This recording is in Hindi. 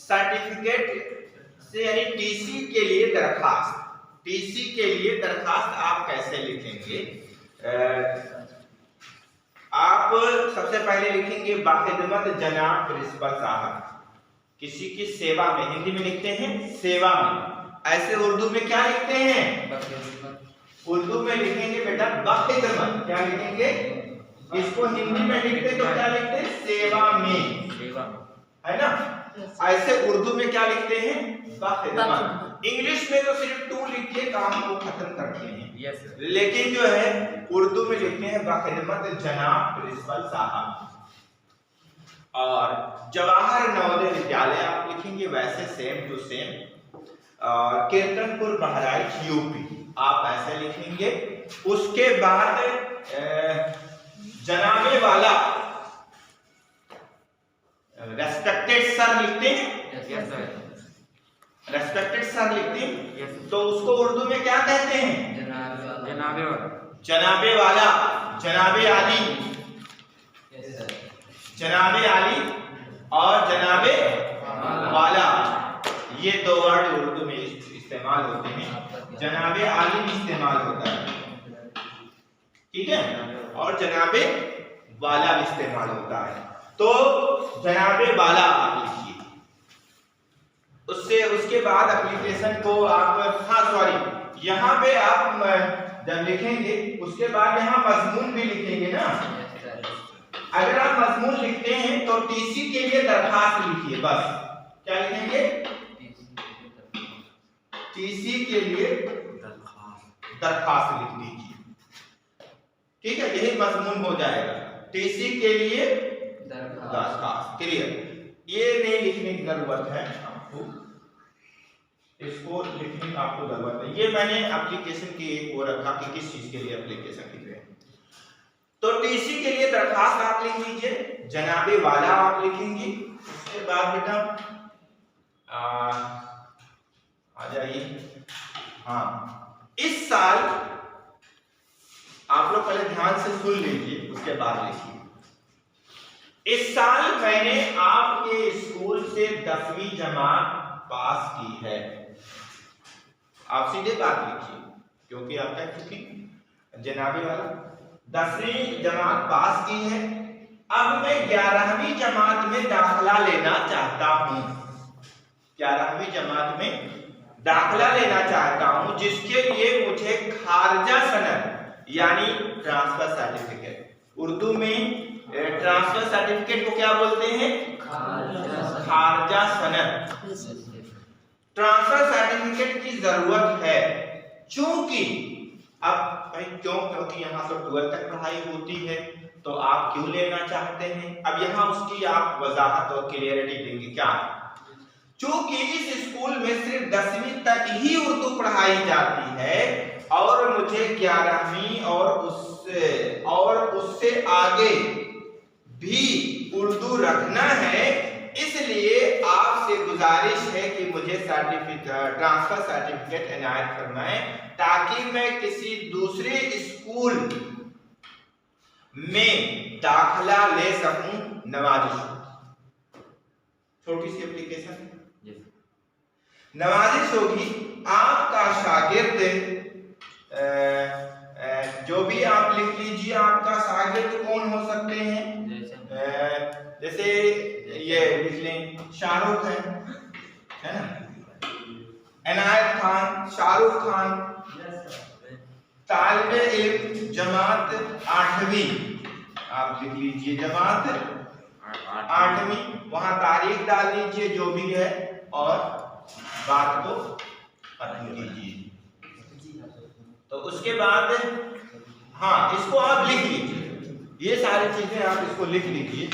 सर्टिफिकेट से यानी टीसी के लिए दरखास्त, टीसी के लिए दरखास्त आप कैसे लिखेंगे? आप सबसे पहले लिखेंगे बाखिदमत जनाब प्रिंसिपल साहब, किसी की सेवा में, हिंदी में लिखते हैं सेवा में। ऐसे उर्दू में क्या लिखते हैं? उर्दू में लिखेंगे बेटा बाखिदमत, क्या लिखेंगे? इसको हिंदी में लिखते तो क्या लिखते? सेवा में, है ना? ऐसे उर्दू में क्या लिखते हैं? बाखिदमत। इंग्लिश में तो सिर्फ टू लिख के काम को खत्म करते हैं। लेकिन जो है उर्दू में लिखते हैं बाखिदमत जनाब प्रिंसिपल साहब। और जवाहर नवोदय विद्यालय आप लिखेंगे वैसे सेम टू सेम। और कीर्तनपुर बहराइच यूपी आप ऐसे लिखेंगे। उसके बाद जनाबे वाला रेस्पेक्टेड सर लिखते हैं, रेस्पेक्टेड सर लिखते हैं। तो उसको उर्दू में क्या कहते हैं? जनाबे वाला, जनाबे आली, जनाबे आली और जनाबे वाला, ये दो वर्ड उर्दू में इस्तेमाल होते हैं। जनाबे आलिम इस्तेमाल होता है, ठीक है, और जनाबे वाला इस्तेमाल होता है। तो जनाबे वाला आप लिखिए। उससे उसके बाद एप्लीकेशन को आप, हाँ सॉरी, यहाँ पे आप जब लिखेंगे उसके बाद यहाँ मजमून भी लिखेंगे ना। अगर आप मजमून लिखते हैं तो टीसी के लिए दरखास्त लिखिए, बस क्या लिखेंगे? टीसी के लिए दरखास्त लिख दीजिए, ठीक है, यही मजमून हो जाएगा। टीसी के लिए दरखास्त, क्लियर? ये नहीं लिखने की जरूरत है आपको, इसको लिखने की आपको जरूरत है। ये मैंने एप्लीकेशन की एक वो रखा कि किस चीज के लिए एप्लीकेशन लिख रहे हैं। तो टीसी के लिए दरखास्त आप लिख लीजिए, जनाबे वाला आप लिखेंगे। उसके बाद बेटा आ जाइए, हाँ, इस साल आप लोग पहले ध्यान से सुन लीजिए, उसके बाद लिखिए। इस साल मैंने आपके स्कूल से 10वीं जमात पास की है। आप सीधे बात लिखिए, क्योंकि आप कह चुके जनाबे वाला 10वीं जमात पास की है। अब मैं 11वीं जमात में दाखिला लेना चाहता हूं। 11वीं जमात में दाखिला लेना चाहता हूं, जिसके लिए मुझे खारजा सनद यानी ट्रांसफर सर्टिफिकेट, उर्दू में ट्रांसफर सर्टिफिकेट को क्या बोलते हैं? खारजा सनद, ट्रांसफर सर्टिफिकेट की जरूरत है। चूंकि अब भाई क्यों? क्योंकि यहाँ तो 12वीं तक पढ़ाई होती है, तो आप क्यों लेना चाहते हैं? अब यहाँ उसकी आप वजाहत और क्लियरिटी देंगे क्या? चूंकि इस स्कूल में सिर्फ 10वीं तक ही उर्दू पढ़ाई जाती है और मुझे 11वीं और उससे आगे भी उर्दू रखना है, इसलिए आपसे गुजारिश है कि मुझे ट्रांसफर सर्टिफिकेट इनायत फरमाएं, ताकि मैं किसी दूसरे स्कूल में दाखिला ले सकूं। नवाजिश, छोटी सी एप्लीकेशन, नवाजिश होगी आपका शागिर्द, जो भी आप लिख लीजिए, आपका शागिर्द कौन हो सकते हैं? जैसे ये लिख लें शाहरुख है ना, इनायत खान, शाहरुख खान, तालिबे इल्म जमात 8वीं, आप लिख लीजिए जमात 8वीं, वहां तारीख डाल दीजिए जो भी है और बात को खत्म कीजिए। तो उसके बाद हाँ, इसको आप लिख लीजिए, ये सारी चीजें आप इसको लिख लीजिए।